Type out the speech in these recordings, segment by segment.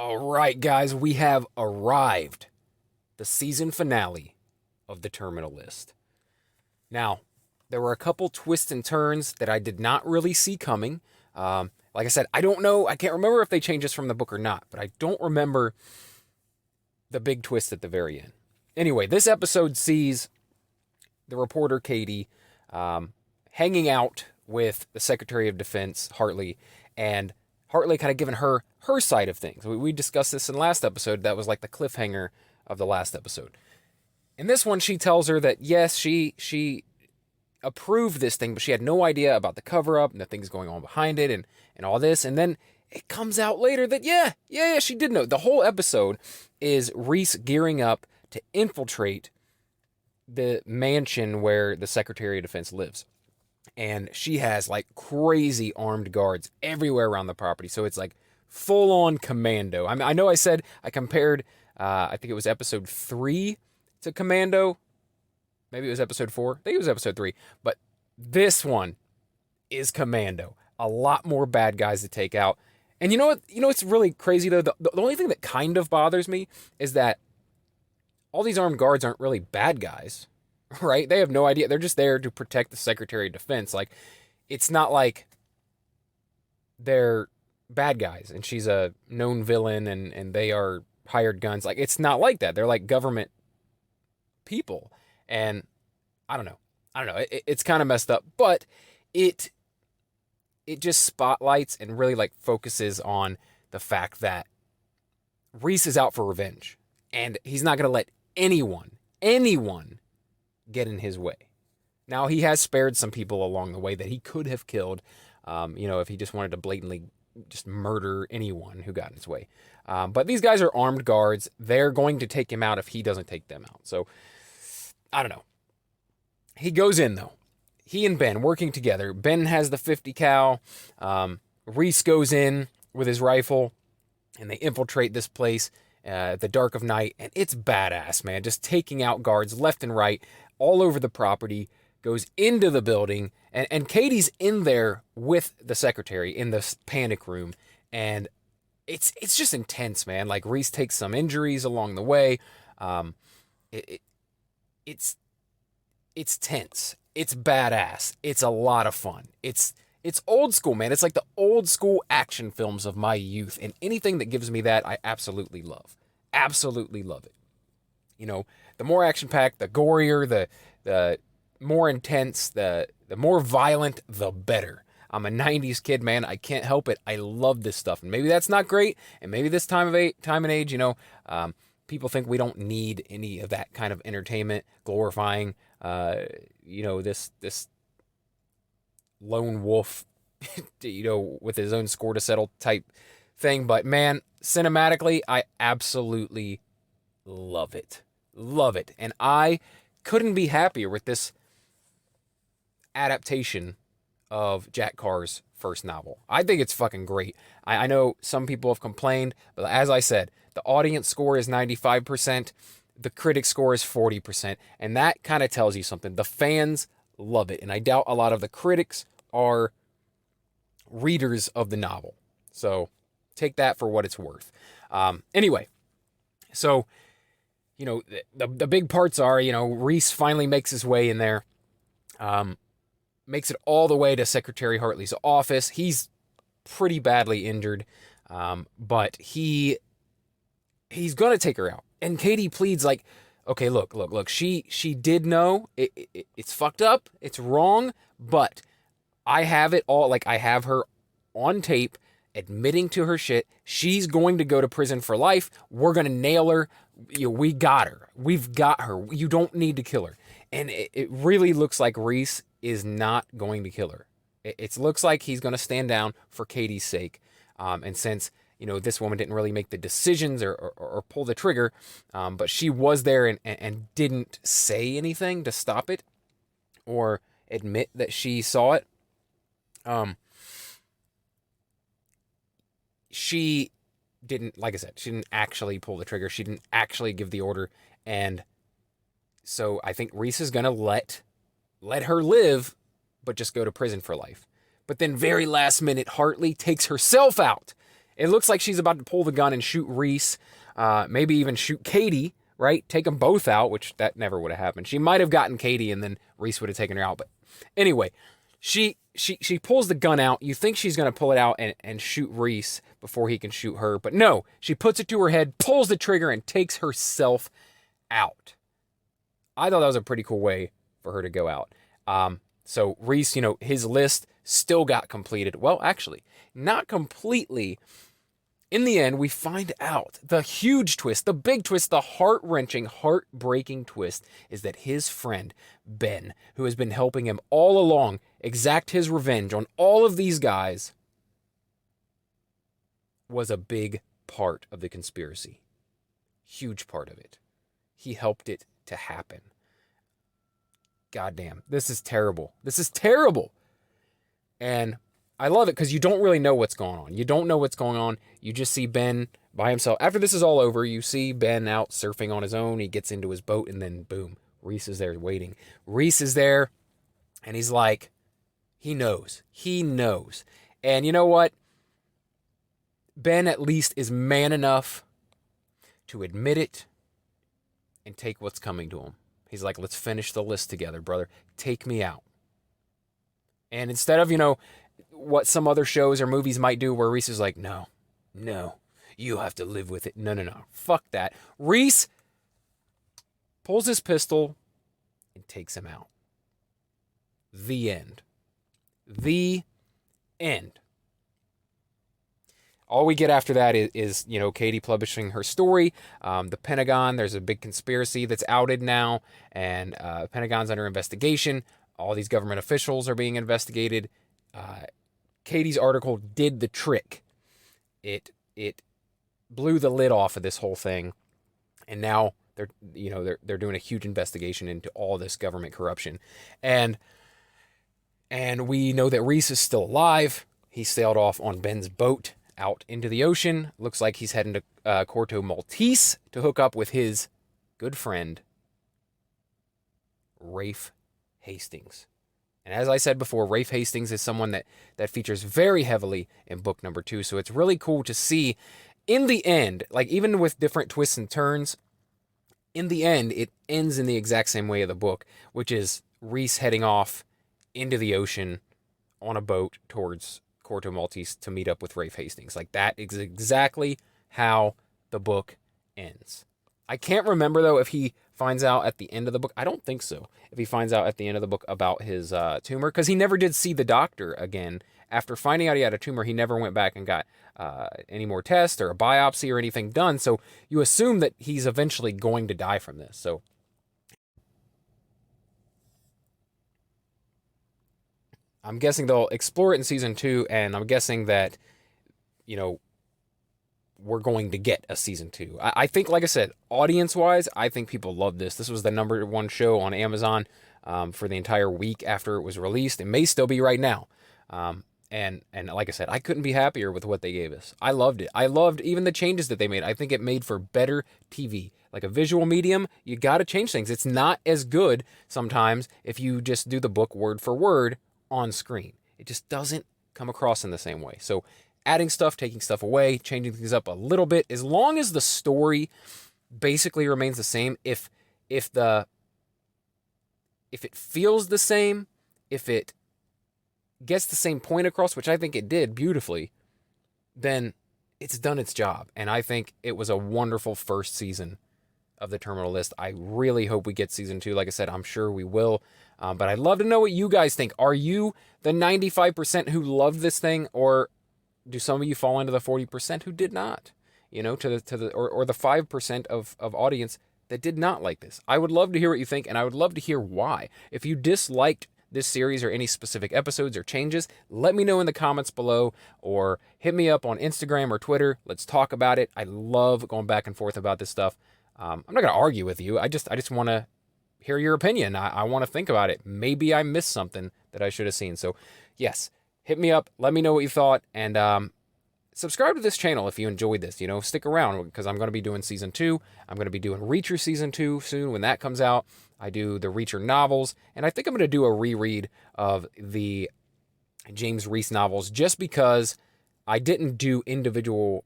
All right, guys, we have arrived. The season finale of the Terminal List. Now, there were a couple twists and turns that I did not really see coming. Like I said, I don't know. I can't remember if they changed this from the book or not, but I don't remember the big twist at the very end. Anyway, this episode sees the reporter Katie hanging out with the Secretary of Defense, Hartley, and Hartley kind of giving her side of things. We discussed this in the last episode. That was like the cliffhanger of the last episode. In this one, she tells her that, yes, she approved this thing, but she had no idea about the cover-up and the things going on behind it and all this. And then it comes out later that, yeah, she did know. The whole episode is Reese gearing up to infiltrate the mansion where the Secretary of Defense lives. And she has like crazy armed guards everywhere around the property. So it's like full-on commando. I mean, I know I said I compared, I think it was episode 3 to Commando. Maybe it was episode 4. I think it was episode 3. But this one is Commando. A lot more bad guys to take out. And you know what? You know what's really crazy, though? The only thing that kind of bothers me is that all these armed guards aren't really bad guys, right? They have no idea. They're just there to protect the Secretary of Defense. Like, it's not like they're bad guys and she's a known villain and they are hired guns. Like, it's not like that. They're like government people. And I don't know. It's kind of messed up, but it just spotlights and really like focuses on the fact that Reese is out for revenge and he's not going to let anyone get in his way. Now, he has spared some people along the way that he could have killed, if he just wanted to blatantly just murder anyone who got in his way. But these guys are armed guards. They're going to take him out if he doesn't take them out. So, I don't know. He goes in, though. He and Ben working together. Ben has the 50 cal. Reese goes in with his rifle, and they infiltrate this place at the dark of night. And it's badass, man. Just taking out guards left and right all over the property. Goes into the building. And Katie's in there with the secretary in the panic room. And it's just intense, man. Like, Reese takes some injuries along the way. It's tense. It's badass. It's a lot of fun. It's old school, man. It's like the old school action films of my youth. And anything that gives me that, I absolutely love. Absolutely love it. You know, the more action-packed, the gorier, the more intense, the more violent, the better. I'm a 90s kid, man. I can't help it. I love this stuff. And maybe that's not great. And maybe this time and age, people think we don't need any of that kind of entertainment, glorifying, this lone wolf, with his own score to settle type thing. But man, cinematically, I absolutely love it. Love it. And I couldn't be happier with this adaptation of Jack Carr's first novel. I think it's fucking great. I know some people have complained, but as I said, the audience score is 95%, the critic score is 40%, and that kind of tells you something. The fans love it, and I doubt a lot of the critics are readers of the novel. So take that for what it's worth. Anyway, so, the big parts are, Reese finally makes his way in there, makes it all the way to Secretary Hartley's office. He's pretty badly injured, but he's going to take her out. And Katie pleads like, okay, look, she did know it's fucked up. It's wrong, but I have it all. Like, I have her on tape admitting to her shit. She's going to go to prison for life. We're going to nail her. We got her. We've got her. You don't need to kill her. And it really looks like Reese is not going to kill her. It looks like he's going to stand down for Katie's sake. And since, this woman didn't really make the decisions or pull the trigger, but she was there and didn't say anything to stop it or admit that she saw it. She didn't, like I said, she didn't actually pull the trigger. She didn't actually give the order. And so I think Reese is going to let her live, but just go to prison for life. But then very last minute, Hartley takes herself out It looks like she's about to pull the gun and shoot Reese, maybe even shoot Katie, right? Take them both out, which that never would have happened. She might have gotten Katie and then Reese would have taken her out. But anyway, she pulls the gun out. You think she's going to pull it out and shoot Reese before he can shoot her. But no, she puts it to her head, pulls the trigger, and takes herself out. I thought that was a pretty cool way for her to go out. So Reese, his list still got completed. Well, actually, not completely. In the end, we find out the huge twist, the big twist, the heart-wrenching, heartbreaking twist is that his friend, Ben, who has been helping him all along exact his revenge on all of these guys, was a big part of the conspiracy. Huge part of it. He helped it to happen. Goddamn, this is terrible. This is terrible. And I love it because you don't really know what's going on. You don't know what's going on. You just see Ben by himself. After this is all over, you see Ben out surfing on his own. He gets into his boat and then boom, Reese is there waiting. Reese is there and he's like, he knows. He knows. And you know what? Ben at least is man enough to admit it and take what's coming to him. He's like, let's finish the list together, brother. Take me out. And instead of, what some other shows or movies might do where Reese is like, no, you have to live with it. No. Fuck that. Reese pulls his pistol and takes him out. The end. The end. All we get after that is Katie publishing her story. The Pentagon, there's a big conspiracy that's outed now, and Pentagon's under investigation. All these government officials are being investigated. Katie's article did the trick. It blew the lid off of this whole thing, and now they're doing a huge investigation into all this government corruption, and we know that Reese is still alive. He sailed off on Ben's boat out into the ocean. Looks like he's heading to Corto Maltese to hook up with his good friend, Rafe Hastings. And as I said before, Rafe Hastings is someone that features very heavily in book number 2. So it's really cool to see in the end, like even with different twists and turns, in the end, it ends in the exact same way of the book, which is Reese heading off into the ocean on a boat towards Corto Maltese to meet up with Rafe Hastings. Like that is exactly how the book ends. I can't remember though if he finds out at the end of the book. I don't think so. If he finds out at the end of the book about his tumor, because he never did see the doctor again. After finding out he had a tumor, he never went back and got any more tests or a biopsy or anything done. So you assume that he's eventually going to die from this. So I'm guessing they'll explore it in season 2, and I'm guessing that, we're going to get a season 2. I think, like I said, audience-wise, I think people love this. This was the number 1 show on Amazon for the entire week after it was released. It may still be right now. And like I said, I couldn't be happier with what they gave us. I loved it. I loved even the changes that they made. I think it made for better TV. Like a visual medium, you got to change things. It's not as good sometimes if you just do the book word for word on screen. It just doesn't come across in the same way. So adding stuff, taking stuff away, changing things up a little bit, as long as the story basically remains the same, if it feels the same, if it gets the same point across, which I think it did beautifully, then it's done its job. And I think it was a wonderful first season of the Terminal List. I really hope we get season 2. Like I said, I'm sure we will. But I'd love to know what you guys think. Are you the 95% who loved this thing, or do some of you fall into the 40% who did not? Or the 5% of audience that did not like this. I would love to hear what you think, and I would love to hear why. If you disliked this series or any specific episodes or changes, let me know in the comments below, or hit me up on Instagram or Twitter. Let's talk about it. I love going back and forth about this stuff. I'm not going to argue with you. I just want to hear your opinion. I want to think about it. Maybe I missed something that I should have seen. So yes, hit me up. Let me know what you thought. And subscribe to this channel if you enjoyed this. Stick around because I'm going to be doing season 2. I'm going to be doing Reacher season 2 soon when that comes out. I do the Reacher novels. And I think I'm going to do a reread of the James Reese novels just because I didn't do individual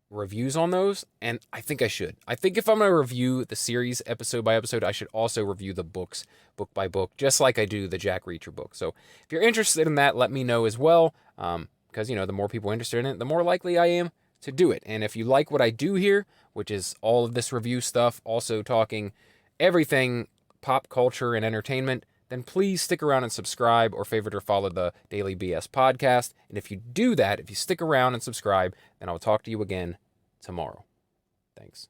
reviews on those, and I think I should. I think if I'm going to review the series episode by episode, I should also review the books book by book, just like I do the Jack Reacher book. So if you're interested in that, let me know as well, because, the more people interested in it, the more likely I am to do it. And if you like what I do here, which is all of this review stuff, also talking everything pop culture and entertainment, then please stick around and subscribe or favorite or follow the Daily BS podcast. And if you do that, if you stick around and subscribe, then I'll talk to you again tomorrow. Thanks.